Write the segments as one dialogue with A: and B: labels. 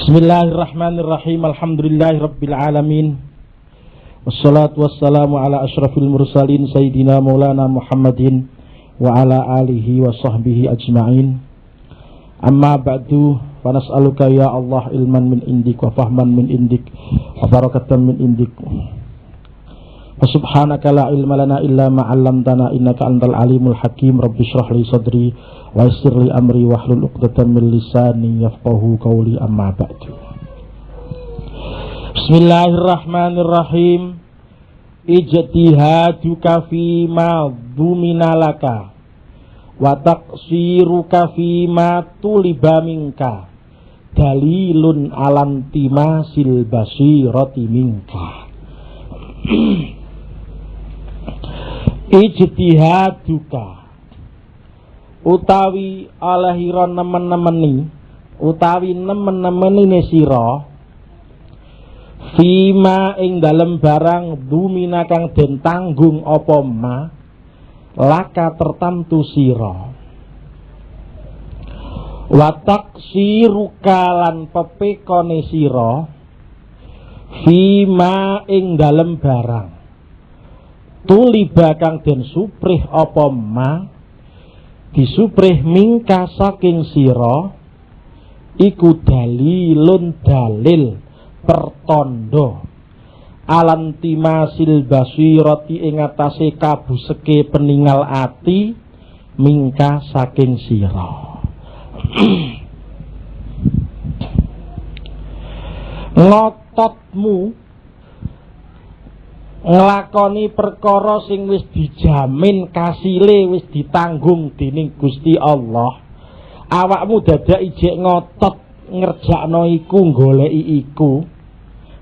A: Bismillahirrahmanirrahim. Alhamdulillahirabbil alamin. Wassalatu wassalamu ala asyrafil mursalin sayyidina maulana Muhammadin wa ala alihi wa sahbihi ajma'in. Amma ba'du, wa nas'aluka ya Allah ilman min indik wa fahman min indik wa barakatan min indik. Wa subhanaka la ilma lana illa ma 'allamtana innaka antal alimul hakim. Rabbi shrah li sadri wa yassir li amri wahlul 'uqdatam min lisani yafqahu qawli. Amma ba'du. Bismillahirrahmanirrahim. Ijtihaduka fi ma dhuminalaka wa taqsiruka fi ma tuliba minka dalilun alantimasil basirati minka. Ijtihaduka utawi alahira nemen-nemeni utawi nemen-nemenine sira fima ing dalem barang dumina kang den tanggung apa ma laka tertamtu sira watak sirukalan pepekone sira fima ing dalem barang tuliba kang den suprih apa ma disuprih mingka saking sira iku dalilun dalil pertondo alantimasil basirati ing atase kabuseke peningal ati mingka saking sira. Ngototmu nglakoni perkara sing wis dijamin kasile wis ditanggung dening Gusti Allah, awakmu dadak ijek ngotot ngerjakno iku goleki iku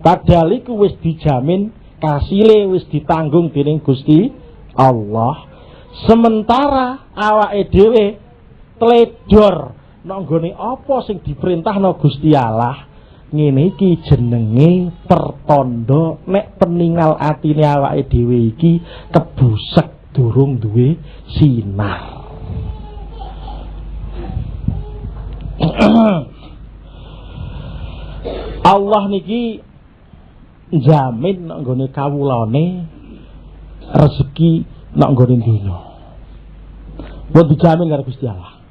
A: padahal iku wis dijamin kasile wis ditanggung dening Gusti Allah, sementara awake dhewe tledor nang nggone apa sing diperintahno Gusti Allah. Ngene iki jenenge pertanda nek peningal atine awake dhewe iki kebusek durung duwe sinar. Allah niki jamin nek nggone kawulane rezeki nek nggone dunya. Wong dijamin karo Gusti Allah.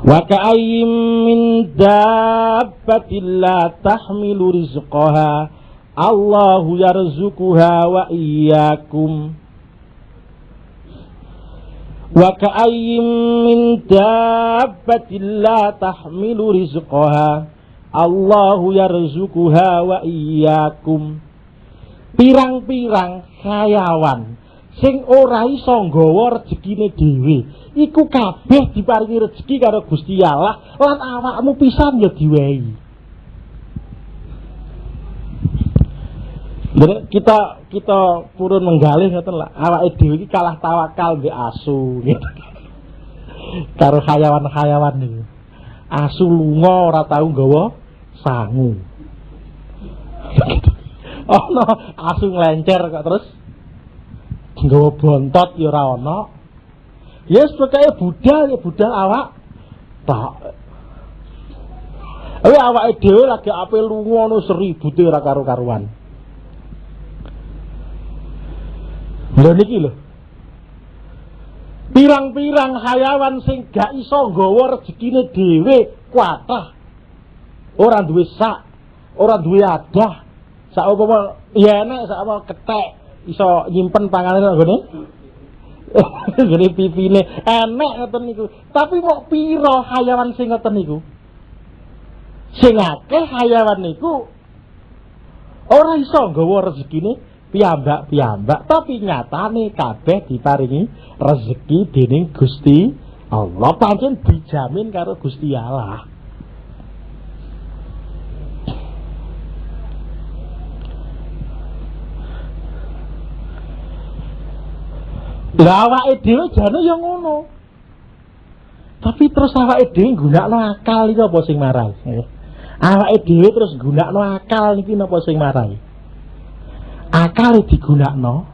A: Wa ka'ayyim min dabbatin la tahmilu rizqaha Allahu yarzuquha wa iyyakum. Wa ka'ayyim min dabbatin la tahmilu rizqaha Allahu yarzuquha wa iyyakum. Pirang-pirang hayawan sing ora iso nggawa rezekine dhewe iku kabeh diparingi rezeki karo Gusti Allah lan awakmu pisan ya diwehi. Kita purun menggalih ngoten lah, awake dhewe iki kalah tawakal mbek asu gitu. Karo hayawan-hayawan niku. Asu lunga ora tau nggawa sangu. Oh no, asu nglencer kok terus nggawa bontot ya ora ana. Ya sepekake budal ya budal awak tak. Awake dhewe lagi ape lunga no seribute ora karo-karuan. Lha niki lho. Pirang-pirang hayawan sing gak iso nggawa rezekine dhewe kuatah. Ora duwe sak, ora duwe adah. Sak apa ya enek sak apa kethek iso nyimpen pangane nang ngene. Gede pipine enek ngoten niku. Tapi mok pira hayawan sing ngoten niku? Sing akeh hayawan niku ora iso nggawa rezekine piyambak-piyambak, tapi nyatane kabeh diparingi rezeki dening Gusti Allah, pancen dijamin karo Gusti Allah. Lah awake dhewe jane ya ngono. Tapi terus awake dhewe nggunakno akal iki apa sing marai? Awake dhewe terus nggunakno akal niki napa sing marai? Akal digunakno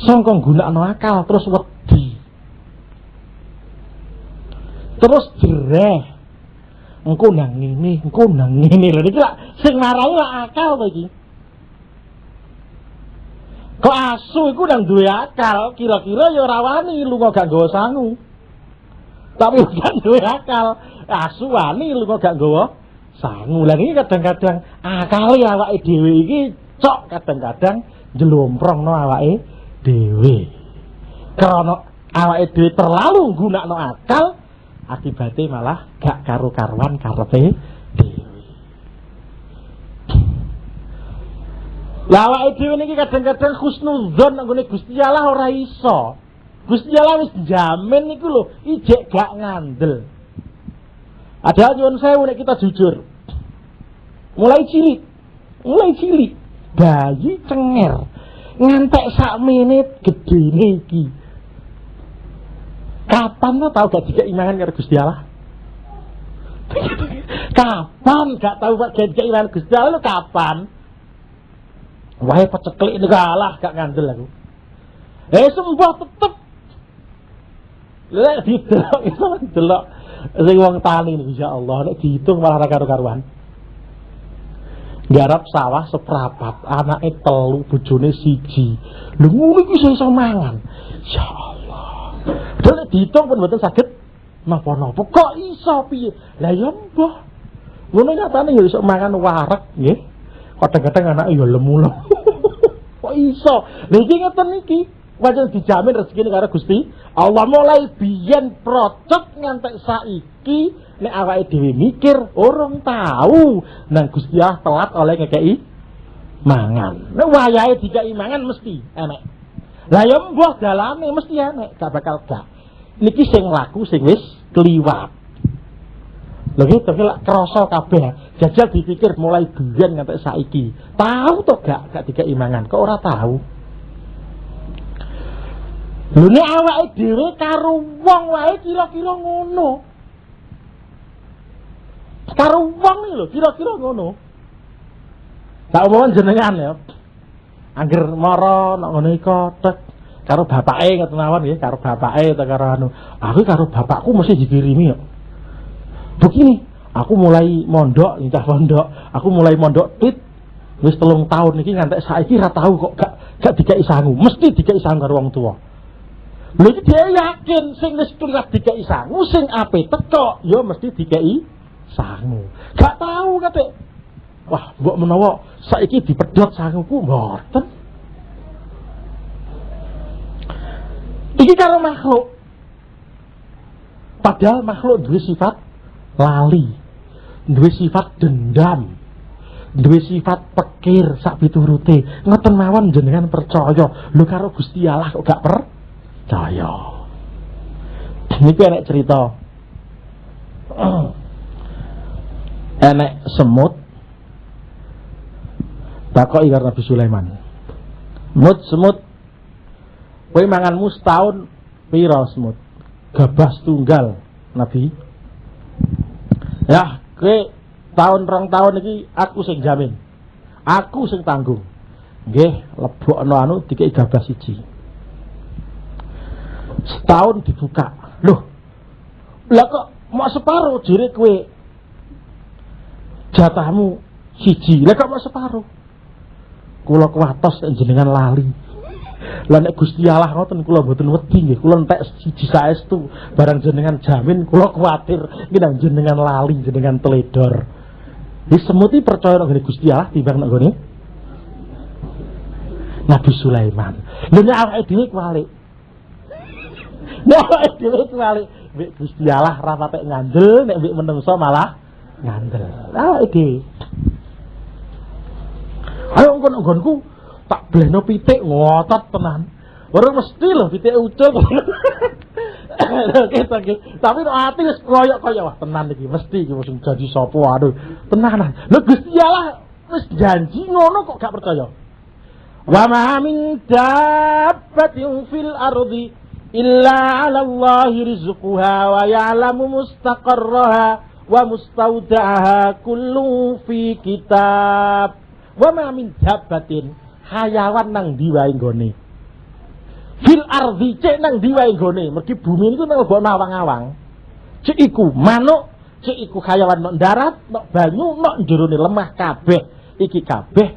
A: sangka nggunakno akal terus wedi. Terus jereh engko nang ngene, engko nang ngene. Lha iki lak sing marai lak akal to iki. Kok asu iku nang duwe akal, kira-kira ya ora wani lunga gak nggawa sangu. Tapi gak duwe akal, asu wani lunga gak nggawa sangu. Lah iki kadang-kadang akale awake dhewe iki cok kadang-kadang njlomprongno awake dhewe. Karena awake dhewe terlalu nggunakno akal, akibate malah gak karo-karuan karepe dhewe. Lah awake dhewe niki kadang-kadang husnudzon nang gone Gusti Allah ora iso. Gusti Allah wis jamin niku lho, ijek gak ngandel. Padahal nyuwun sewu nek kita jujur. Mulai cilik bayi cenger ngantek sak menit gedene iki. Kapan lo tau gak dikek imangan karo Gusti Allah? Kapan gak tau gak dikek imangan Gusti Allah lo kapan? Wae peceklik negalah gak ngandel aku. Sembah tetep. Lek didelok iso delok sing wong tani insyaallah nek dihitung malah ra karo-karuan. Garap sawah seprapat, anake 3, bojone 1. Lho ngono iki iso mangan. Ya Allah. Dene diitung pun mboten saged napa-napa. Kok iso piye? Lah ya mbah. Ngono nyatane ya iso mangan wareg nggih. Kadang-kadang anake ya lemu-lemu. Kok iso? Lha iki ngeten iki. Pancen dijamin rezekine karo Gusti Allah mulai biyen procot ngantek saiki nek awake dhewe mikir urung tahu nang Gusti Allah telat oleh ngekeki mangan. Nek wayahe dikeki mangan mesti enek. Lah ya mbah dalane mesti enek, gak bakal gak. Niki sing laku sing wis kliwat. Lha iki to lak krasa kabeh. Jajal dipikir mulai biyen ngantek saiki. Tahu to gak dikeki mangan? Kok ora tahu? Lho nek awake dhewe karo wong wae kira-kira ngono. Karo wong iki lho kira-kira ngono. Tak omong jenengan ya. Angger mara nek ngono iki kotek karo bapake ngoten mawon nggih, karo bapake ta karo anu. Aku karo bapakku mesti dikirimi kok. Begini, aku mulai mondok, entah pondok. Aku mulai mondok tit wis 3 tahun iki ngantek saiki ra tahu kok gak dikeki sangu. Mesti dikeki sangu karo wong tuwa. Lha iki dia yakin sing wis tulas dikeki sangu, sing ape teko ya mesti dikeki sangu. Gak tahu kate. Wah, mbok menawa saiki dipedhot sanguku mboten. Iki karo makhluk. Padahal makhluk duwe sifat lali, duwe sifat dendam, duwe sifat pekir sak piturute. Ngoten mawon jenengan percaya. Lho karo Gusti Allah kok gak percaya. Niki enek cerita. Enek semut takoki karo Nabi Sulaiman. Semut, kowe manganmu setahun pira semut? Gabah tunggal, Nabi. Ya, kowe tahun 2 tahun iki aku sing jamin. Aku sing tanggung. Nggih, lebokno anu dikek gabah 1. Setahun dibuka. Loh. Lah kok mau separuh jere kowe jatahmu 1. Lah kok mau separuh? Kula kuwatos jenengan lali. Lah nek Gusti Allah ngoten kula mboten wedi nggih. Kula entek 1 saestu barang jenengan jamin kula kuwatir nggih jenengan lali, jenengan teledor. Wis semut iki percaya nek Gusti Allah timbang nek gone Nabi Sulaiman. Lha nek awake dhewe kuwalik. Nek awake dhewe kuwalik, nek Gusti Allah ra patek ngandel, nek mbek menungso malah ngandel. Awake dhewe. Ayo nggon-nggonku tak bleno pitik ngotot tenan. Ora mesti lho pitik ucul. Tapi nek ati wis koyok-koyok wah tenan iki mesti iki wis jadi sapa aduh tenanan. Lho Gusti Allah wis janji ngono kok gak percaya. Wa ma min dabbatin fil ardi illa 'ala Allahi rizquha wa ya'lamu mustaqarraha wa mustawda'aha kullu fi kitab. Wa ma min dabbatin hayawan nang ndi wae nggone. Fil ardi cek nang ndi wae nggone. Mergi bumi niku nang mbok awang-awang. Cek iku manuk cek iku hayawan nok darat, nok banyu, nok jerone lemah kabeh. Iki kabeh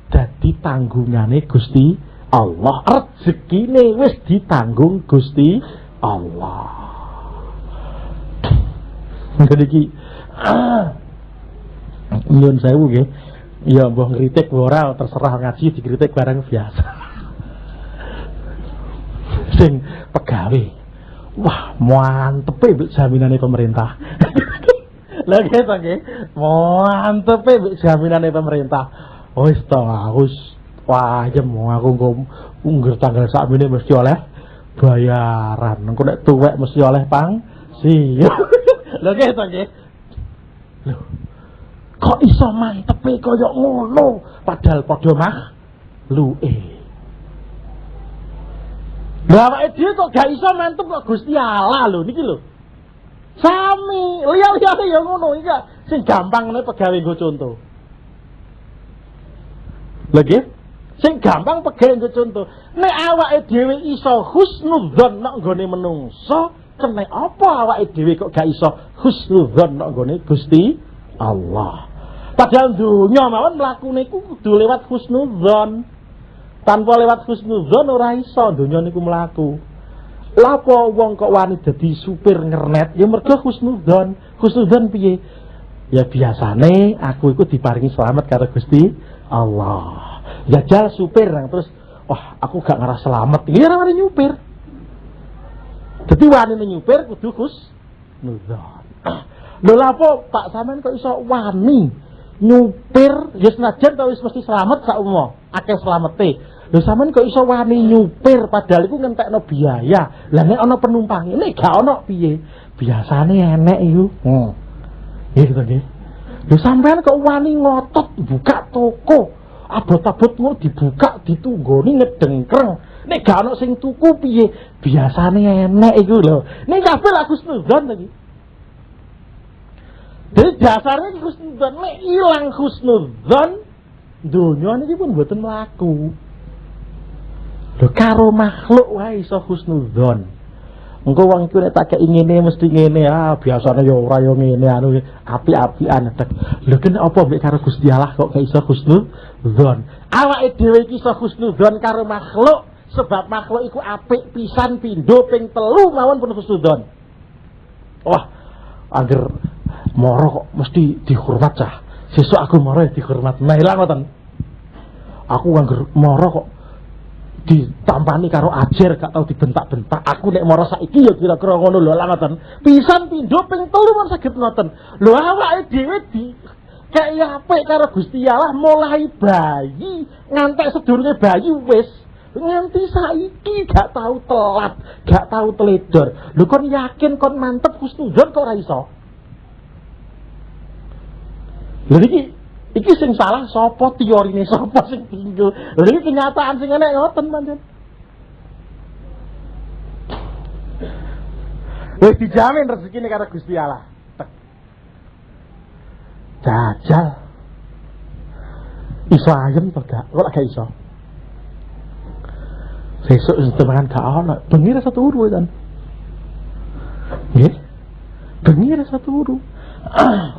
A: dadi tanggungane Gusti Allah. Rezekine wis ditanggung Gusti Allah. Jadi iki nyun sewu nggih. Ya mbah ngritik ora terserah ngaji dikritik barang biasa. Sing pegawe. Wah, mantepe mbek jaminane pemerintah. Lha kene nggih. Mantepe mbek jaminane pemerintah. Wis to aku wajem aku ngger tanggal sakmene mesti oleh bayaran. Engko nek tuwek mesti oleh pangsi. Lha kene nggih. Lho. Kok iso mantepe kaya ngono padahal padha makhluke. Lah awake dhewe kok gak iso mantep kok Gusti Allah lho niki lho. Sami, liya-liyane ya ngono iki sing gampang ngene pegawe nggo conto. Lha nggih, sing gampang pegawe nggo conto. Nek awake dhewe iso husnudzon nek nggone menungso, kene apa awake dhewe kok gak iso husnudzon nek nggone Gusti Allah. Padahal dunya mawon mlakune iku kudu lewat husnudzon. Tanpa lewat husnudzon ora iso dunya niku mlaku. Lha apa wong kok wani dadi supir ngernet ya mergo husnudzon. Husnudzon piye? Ya biasane aku iku diparingi selamat karo Gusti Allah. Jajal supir nang terus wah aku gak ngarah selamat. Iki ora wani nyupir. Dadi wani nyupir kudu husnudzon. Lho lha apa Pak sampean kok iso wani nyupir ya senajan to wis mesti selamat sak umum akeh slamete. Lho sampean kok iso wani nyupir padahal iku ngentekno biaya. Lah nek ana penumpang nek gak ana piye? Biasane enek iku. Nggih to nggih. Lho sampean kok wani ngotot buka toko. Abot-abot mau dibuka ditunggoni ngedengkreng. Nek gak ana sing tuku piye? Biasane enek iku lho. Nek kabeh aku senudzon lagi. Jadi dasarnya husnudzon, nek ilang husnudzon, dunia ini pun mboten mlaku. Lho karo makhluk wae iso husnudzon. Engko wong iku nek tak kei ngene mesti ngene, biasane ya ora ya ngene anu api-apian tek. Lho kene apa mbek karo Gusti Allah kok gak iso husnudzon? Awake dhewe iki iso husnudzon karo makhluk sebab makhluk iku apik pisan pindho ping 3 mawon pun husnudzon. Wah, agar moro kok mesti dihormat cah. Sesuk aku moro dihormat. Nah ilang ngoten. Aku angger moro kok ditampani karo ajer gak tau dibentak-bentak. Aku nek moro saiki ya kira-kira ngono lho lah ngoten. Pisan pindho ping 3 mon saged ngoten. Lho awake dhewe di kaya apik karo Gusti Allah mulai bayi ngantek sedurunge bayi wis nganti saiki gak tau telat, gak tau teledor. Lho kon yakin kon mantep husnudzon kok ora iso? Lha iki sing salah sapa teorine sapa sing tinggal. Lha iki kenyataan sing enek ngoten pancen. Wis dijamin rezekine karo Gusti Allah. Jajal. Iso ayem to gak? Kok gak iso? Sesuk teman gak ana, bengi rasa turu kan. Nggih. Bengi rasa turu.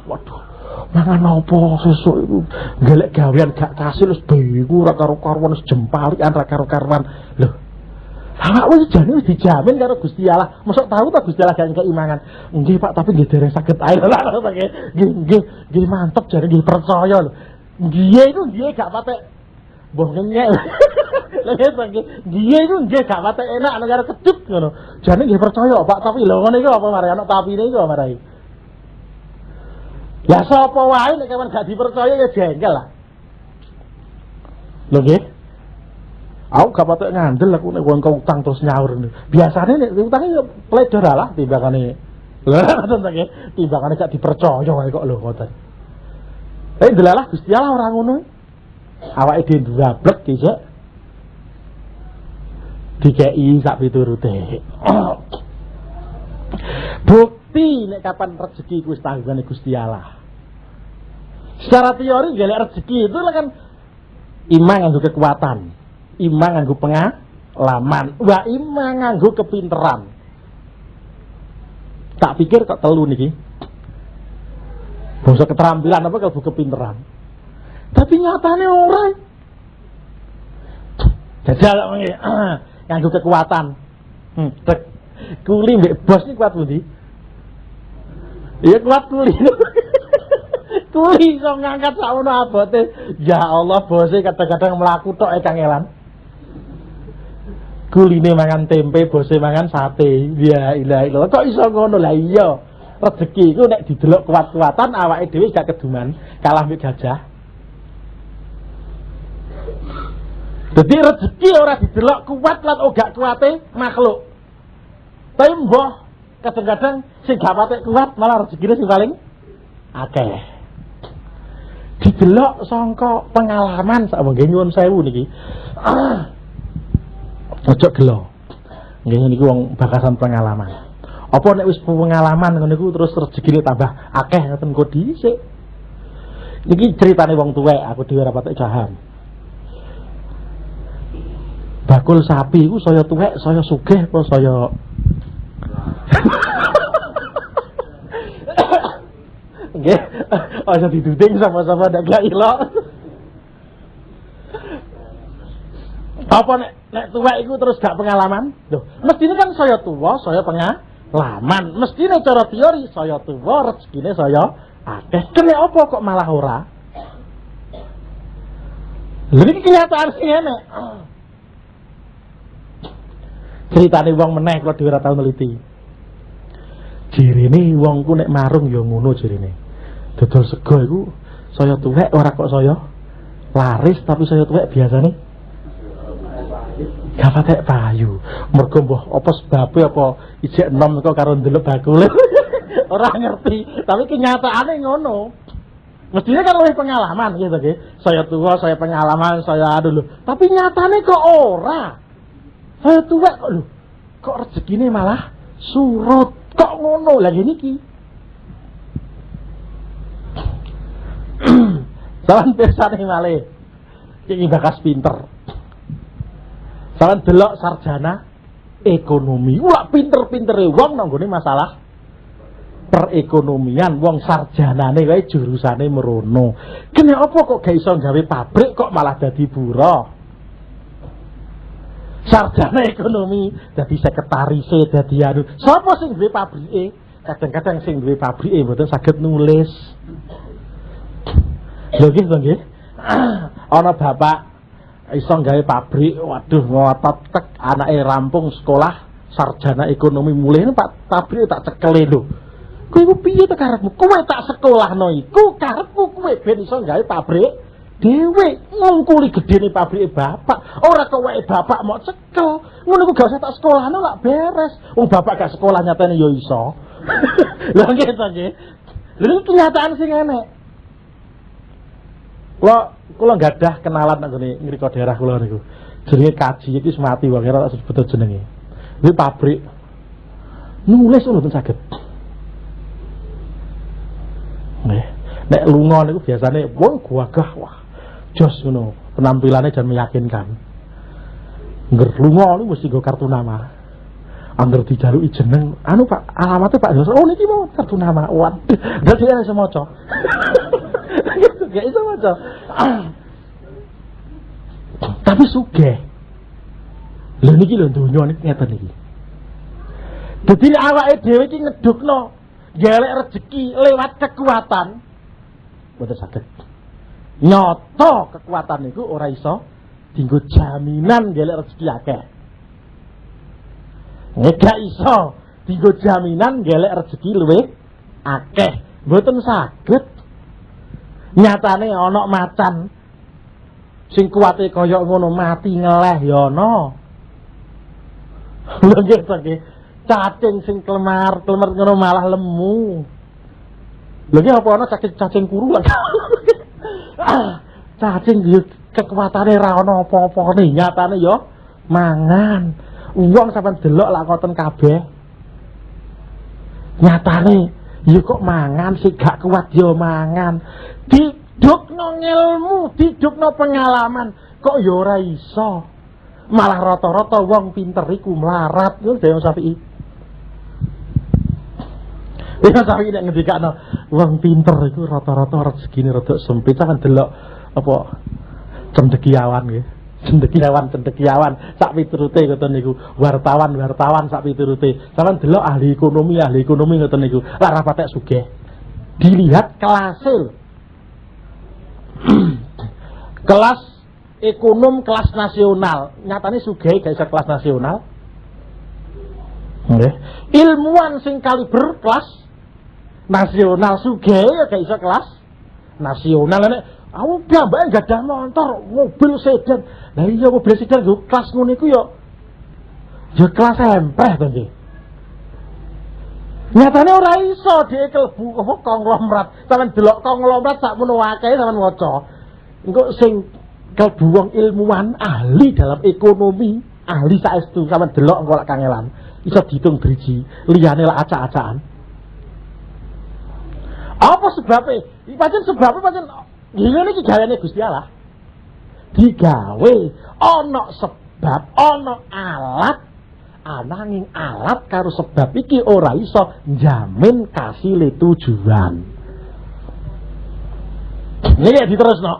A: Waduh. Mangan apa sesuk iku golek gawean gak kasil wis bingung ora karo-karuan wis jempalikan ra karo-karuan. Lho. Awak wis jane wis dijamin karo Gusti Allah. Mosok tahu ta Gusti Allah gak keimangan. Nggih Pak, tapi nggih dereng saged ae lho. Nggih mantep jare nggih percaya lho. Nggih iku nggih gak patek mbah ngenyek. Lha nggih nggih iku nggih gak patek enak karo kecut ngono. Jane nggih percaya Pak, tapi lho ngono iku apa mari ana tapine iku marai. Ya sapa wae nek kawan gak dipercaya ya jengkel lah. Lho nggih. Aku gak patek ngandel aku nek wong utang terus nyaur. Biasane nek utange ya pledor lah timbangane. Lha ngoten ta nggih, timbangane gak dipercaya wae kok lho ngoten. Delalah Gusti Allah ora ngono. Awake dhewe ndablek dhisik. Dikeki sak piturute. Bukti nek kapan rezeki wis tanggungane Gusti Allah. Secara teori golek rezeki itu kan iman nganggo kekuatan, iman nganggo pengalaman, wa iman nganggo kepinteran. Tak pikir kok telu niki. bangsa keterampilan apa kalbu kepinteran. Tapi nyatane ora. Jajal nganggo kekuatan. Kuli mbek bos iki kuat pundi? Iya kuat kuli. Kuli iso ngangkat sakmono abote. Ya Allah, bose kadang-kadang mlaku tok kangelan. Kuline mangan tempe, bose mangan sate. Ya ilaha illallah. Kok iso ngono? Lah iya. Rezeki iku nek didelok kuat-kuatan awake dhewe gak keduman kalah mbek gajah. Jadi rezeki ora didelok kuat lan ora kuate makhluk. Tapi mbah kadang-kadang sing gak patek kuat malah rezekine sing paling akeh. Didelok sangka pengalaman sak nggih nyuwun sewu niki. Ojo gelo. Nggih niku wong bakasan pengalaman. Apa nek wis pengalaman ngono niku terus rezekine tambah akeh ngoten kok dhisik. Niki ceritane wong tuwek, aku dhewe ora patek paham. Bakul sapi iku saya tuwek, saya sugih apa saya nggih, aja diduding sama-sama ndak gak ilok. Apa nek tuwek iku terus gak pengalaman? Loh, mestine kan saya tuwa, saya pengalaman. Mestine cara teori saya tuwa, rezekine saya akeh. Kene apa kok malah ora? Lha iki kenyataan sing enek. Ceritane wong meneh kula dhewe ora tau neliti. Jirine wongku nek marung ya ngono jirine. Dodol sego iku saya tuwek ora kok saya laris tapi saya tuwek biasane gak patek payu. Mergo mbah apa sebabe apa ijek enom kok karo ndelok bakule. Ora ngerti, tapi kenyataane ngono. Mestinya kan luwih pengalaman gitu nggih. Saya tua, saya pengalaman, saya dulu. Tapi nyatane kok ora. Saya tua kok lho. Kok rezekine malah surut. Kok ngono lagi niki. Sawan pirsane malih. Iki bakas pinter. Sawan delok sarjana ekonomi. Wah pinter-pintere wong nanggone masalah perekonomian, wong sarjanane wae jurusane merono. Kene apa kok gak iso gawe pabrik kok malah dadi buruh? Sarjana ekonomi dadi sekretarise, dadi anu. Sapa sing duwe pabrike? Kadang-kadang sing duwe pabrike mboten saged nulis. Lho nggih. Ana bapak iso gawe pabrik, waduh ngotot tek anake rampung sekolah sarjana ekonomi mulih Pak pabrik tak cekele lho. Kowe iku piye to karepmu? Kowe tak sekolahno iku karepmu kowe ben iso gawe pabrik dhewe ngungkuli gedene pabrike bapak. Ora kok wae bapak mau cekel. Ngono ku gak usah tak sekolahno lak beres. Wong bapak gak sekolah nyatane ya iso. Lha nggih to nggih. Lha iki kenyataan sing enek. Kula gadah kenalan nang ngene ngriko daerah kula niku. Jenenge Kaji iki wis mati wae ora tak sebut jenenge. Kuwi pabrik nulis ngono saged. Nek lunga niku biasane wong gagah wah. Jos ngono, penampilannya jan meyakinkan. Ngger lunga niku mesti nggo kartu nama. Angger dijaluki jeneng, anu Pak, alamatnya Pak Jos. Oh niki mau kartu nama. Waduh, dadi ana iso maca. Gak iso maca. Tapi sugih. Lha niki lho donya niki ngeten iki. Dadi awake dhewe iki ngedukno golek rezeki lewat kekuatan. Mboten saged. Nyoto kekuatan niku ora iso dienggo jaminan golek rezeki akeh. Nek gak iso dienggo jaminan golek rezeki luwih akeh. Mboten saged. Nyatane ana macan sing kuwate kaya ngono mati ngeleh ya ana. Lho nggih to nggih. Cacing sing klemer ngono malah lemu. Lha iki apa ana cacing kuru lho. Cacing iki kekuatane ra ana apa-apane, nyatane ya mangan. Wong sampean delok lak ngoten kabeh. Nyatane ya kok mangan sing gak kuat ya mangan. Didukno ilmu, didukno pengalaman, kok ya ora iso. Malah rata-rata wong pinter iku melarat, lho Dewa Syafi'i. Ya saiki nek ngendikane wong pinter iku rata-rata rezekine rada sempit kan delok apa cendekiawan nggih. Cendekiawan sak piturute ngoten niku. Wartawan sak piturute. Sampeyan delok ahli ekonomi ngoten niku. Lah ra patek sugih. Dilihat kelasnya. Kelas ekonom kelas nasional. Nyatane sugih gak iso kelas nasional. Nggih. Ilmuwan sing kaliber kelas nasional sugih ya gak iso kelas nasional. Nek aku gambake gadah motor, mobil sedan. Lah iya mobil sedan yo kelas ngono iku yo kelas empeh to nggih. Nyatane ora iso dhek kelbu apa konglomerat. Sampeyan delok konglomerat sak menawa akeh sampeyan waca. Engko sing kelbu wong ilmuwan ahli dalam ekonomi, ahli saestu sampeyan delok engko lak kangelan. Iso diitung driji, liyane lak acak-acakan. Apa sebabnya? Pancen sebabnya pancen ngene iki gaweane Gusti Allah. Digawe ana sebab, ana alat, ananging alat karo sebab iki ora iso njamin kasile tujuan. Niki diterusno.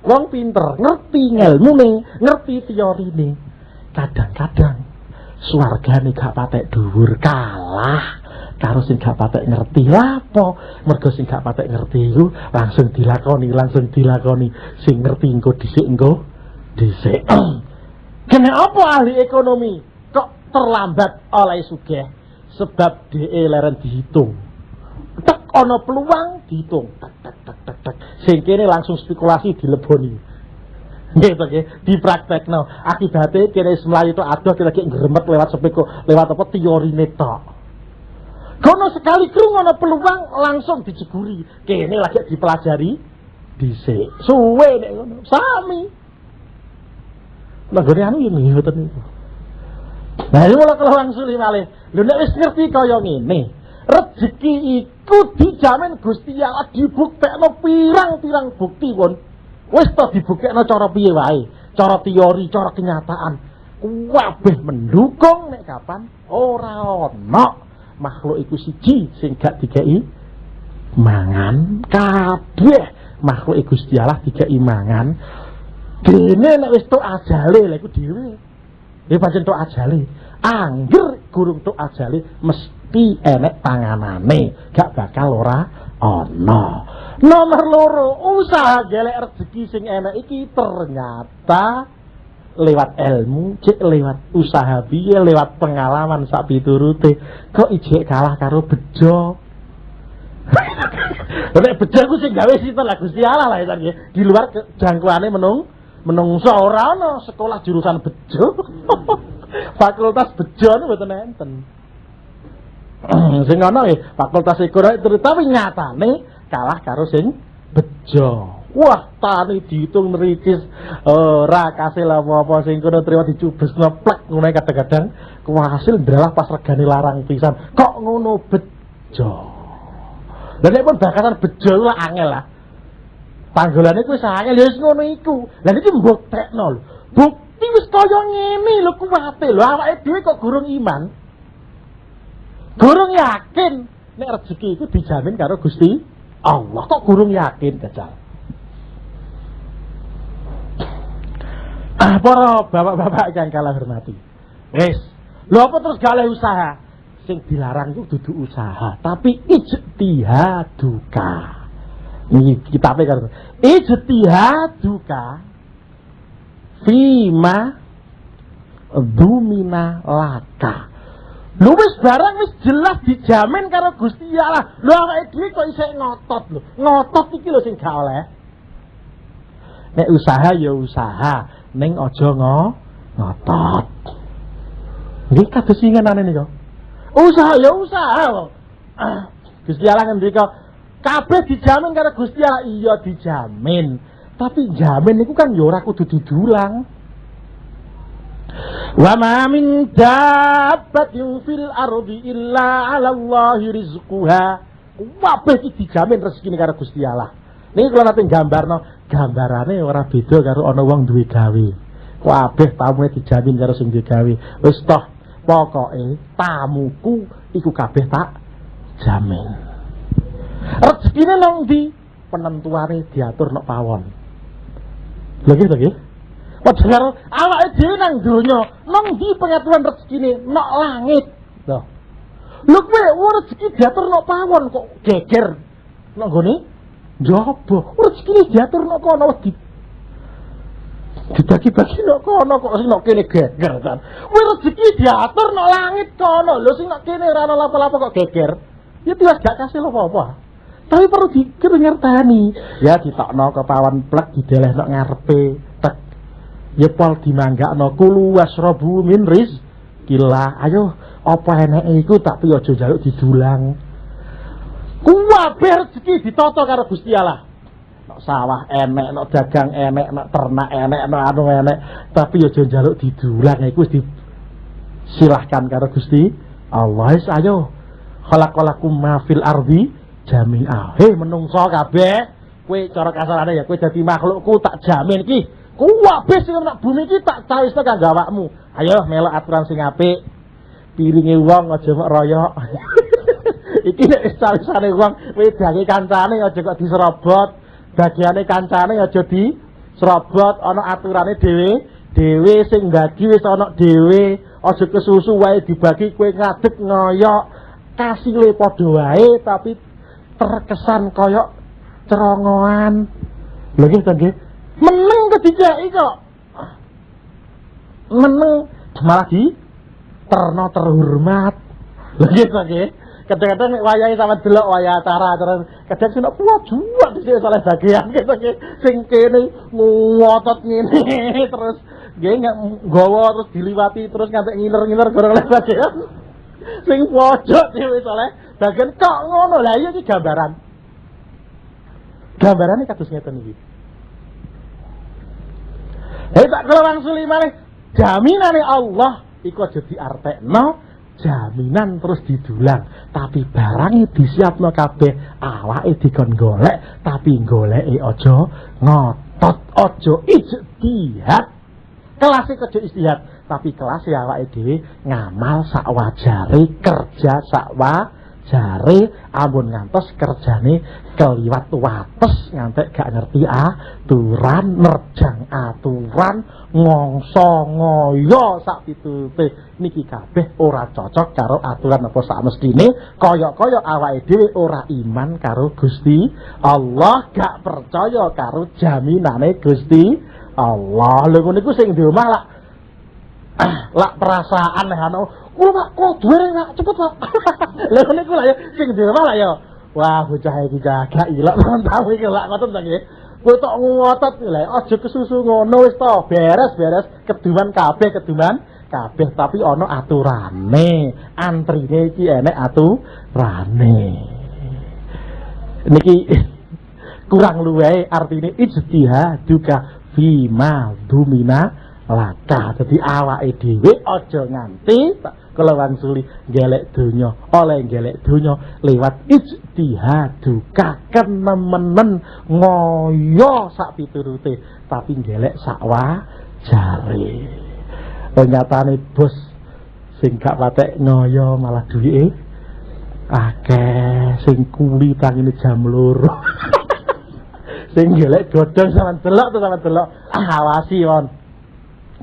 A: Wong pinter ngerti ngelmune, ngerti teorine. Kadang-kadang swargane gak patek dhuwur kalah karo sing gak patek ngerti lapo. Mergo sing gak patek ngerti iku langsung dilakoni sing ngerti engko dhisik. Kene apa ahli ekonomi kok terlambat oleh sugih? Sebab DE leren dihitung. Tek ana peluang dihitung. Tek. Sing kene langsung spekulasi dileboni. Nggih to nggih, dipraktekno. Akibate kene mlayu tok adoh kita ki ngremet lewat lewat apa teorine tok. Kono sekali krungu ana peluang langsung dijeburi. Kene lagi dipelajari dhisik. Suwe nek ngono. Sami. Nggone anu yo ngoten niku. Nah, iki kalau langsung malih. Lho nek wis ngerti kaya ngene, rezeki iku dijamin Gusti Allah, dibuktekno pirang-pirang bukti pun. Wis to dibuktekno cara piye wae, cara teori, cara kenyataan. Kabeh mendukung nek kapan ora ana makhluk iku siji sing gak dikei mangan. Kabeh makhluk iku Gusti Allah dikei mangan. Dene nek wis tok ajale lha iku dhewe. Ya pancen tok ajale. Angger gurung tok ajale mesti enek panganane, gak bakal ora ana. Nomor loro, usaha golek rezeki sing enak iki ternyata lewat ilmu, cek lewat usaha piye, lewat pengalaman sak piturute kok ijek kalah karo bejo. Nek bejo ku sing gawe sinten lah Gusti Allah lah iki. Di luar jangkauane menungso ora ana sekolah jurusan bejo. Fakultas bejo niku mboten enten. Sing ana nggih fakultas ekonomi terutama nyatane kalah karo sing bejo. Wah, tani dihitung nericis ora kasil apa-apa sing kono terima dicubes ngeplek ngono kadang-kadang kuwasil ndalah pas regane larang pisan. Kok ngono bejo. Lah nek pun bakasan bejo lah angel lah. Panggolane kuwi angel ya wis ngono iku. Lah iki mbuktekno lho. Bukti wis kaya ngene lho kuwate lho awake dhewe kok gurung iman. Gurung yakin nek rezeki iku dijamin karo Gusti Allah. Kok gurung yakin gajal. Para bapak-bapak kang kala hormati. Wis, lho apa terus gale usaha? Sing dilarang itu dudu usaha, tapi ijtihaduka. Niki kitabe karo. Ijtihaduka fima dumina laka. Lho wis barang wis jelas dijamin karo Gusti Allah. Lho awake dhewe kok isih ngotot lho. Ngotot iki lho sing gak oleh. Nek usaha ya usaha, ning aja ngotot. Nggih kados ingenane nika. Usaha ya usaha kok. Gusti Allah ngendika, kabeh dijamin karo Gusti Allah. Iya dijamin. Tapi jamin niku kan ya ora kudu didulang. Wa ma min dabbatin fil ardi illa 'ala Allahi rizquha. Kabeh iki dijamin rezekine karo Gusti Allah. Niki kula nate gambarno, gambarane ora beda karo ana wong duwe gawe. Kabeh tamune dijamin karo sing duwe gawe. Wis toh, pokoke tamuku iku kabeh tak jamin. Rezekine nang ndi? Penentuane diatur nek pawon. Lha gitu nggih. Padahal awake dhewe nang donya, nang ndi pengaturane rezekine? Nek langit. Lho. Lho kowe rezeki diatur nek pawon kok geger. Nek nggone njaba, rezekine diatur nek kono wedi. Dibagi-bagi nek kono kok sing nek kene geger kan. Kowe rezeki diatur nek langit kono. Lho sing nek kene ora ana apa-apa kok geger. Ya tiwas gak kasih apa-apa. Tapi perlu ngerteni. Ya ditokno kepawan plek dideleh nek ngarepe tek. Ya pol dimanggakno kulu wasrabu min rizqillah. Ayo apa eneke iku tapi aja njaluk didulang. Kuwabe rezeki ditata karo Gusti Allah. Nek sawah enek, nek dagang enek, nek ternak enek, nek anu enek, tapi aja njaluk didulang iku wis disilahkan karo Gusti Allah. Wis ayo khalaqalakum ma fil ardi jami'ah. Hei menungso kabeh, kowe cara kasarane ya kowe dadi makhlukku tak jamin iki. Kuwabe sing nek bumi iki tak cawisno kanggo awakmu. Ayo melok aturan sing apik. Piringe wong aja mok royok. Iki nek cawisane wong wedange kancane aja kok diserobot. Bagiane kancane aja diserobot, ana aturane dhewe sing bagi wis ana dhewe. Aja kesusu wae dibagi kowe ngadeg ngoyok. Kasile padha wae tapi terkesan koyok cerongoan. Lho nggih to nggih. Meneng kedijaki kok. Meneng malah di terno terhormat. Lho nggih to nggih. Kadang-kadang nek wayahe sama delok wayah acara terus kadang sing kuat juwat dhisik oleh bagian gitu nggih. Sing kene ngotot ngene terus nggih nggawa terus diliwati terus ngantek ngiler-ngiler gorong oleh bagian. Sing pojok dhewe oleh bagian kok ngono. Lah iya iki gambaran. Gambarane kados ngeten iki. Tak kula wangsuli malih jaminane Allah iku aja diartekno jaminan terus didulang, tapi barangnya disiapno kabeh, awake dikon golek, tapi goleke aja ngotot, aja ijtihad. Kelase aja istihad, tapi kelase awake dhewe ngamal sak wajare, kerja sak wajare, ampun ngantos kerjane keliwat wates ngantek gak ngerti aturan, nerjang aturan, ngongso ngoyo sak pitute niki kabeh ora cocok karo aturan apa sak mestine. Kaya-kaya awake dhewe ora iman karo Gusti Allah, gak percaya karo jaminane Gusti Allah. Lha ngono iku sing di omah lak perasaan ana kula Pak kok duwe Pak cepet Pak. Lha ngono iku lak ya sing di omah lak ya. Wah bocah iki gak ilok nang tahu iki lak ngoten to nggih. Kowe tok ngotot lha aja kesusu ngono wis to, beres-beres keduman kabeh tapi ana aturane. Antrine iki enek aturane. Niki kurang luwih artine ijtihaduka fima dumina laka. Dadi awake dhewe aja nganti kala wangsuli gelek donya, oleh gelek donya lewat ijtihaduka kenemenen ngoyo sak piturute, tapi gelek sak wajare. Nyatane bos sing gak patek ngoyo malah duwike akeh, sing kuli tangine jam 2. Sing gelek godhong sampean delok awasi won.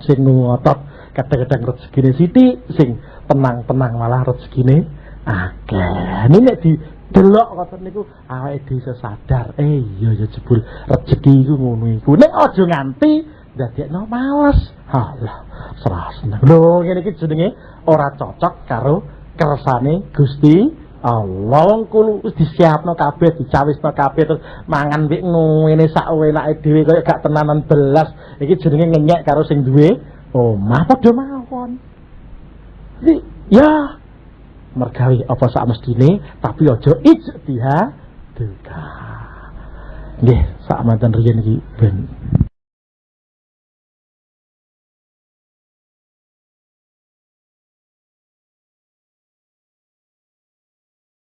A: Sing ngotot kadang-kadang rezekine sithik, sing tenang-tenang malah rezekine akeh. Ini nek didelok ngoten niku awake dhewe sadar, iya ya jebul rezeki iku ngono iku. Nek aja nganti dadekno males. Halah, serah seneng. Lho ngene iki jenenge ora cocok karo kersane Gusti Allah. Wong kulo wis disiapno kabeh, dicawisno kabeh terus mangan wik ngene sak enake dhewe kaya gak tenanan belas. Iki jenenge ngenyek karo sing duwe omah padha mawon. Ya mergawe apa sak mestine, tapi aja ijtihad. Nggih, sak manten riyen iki ben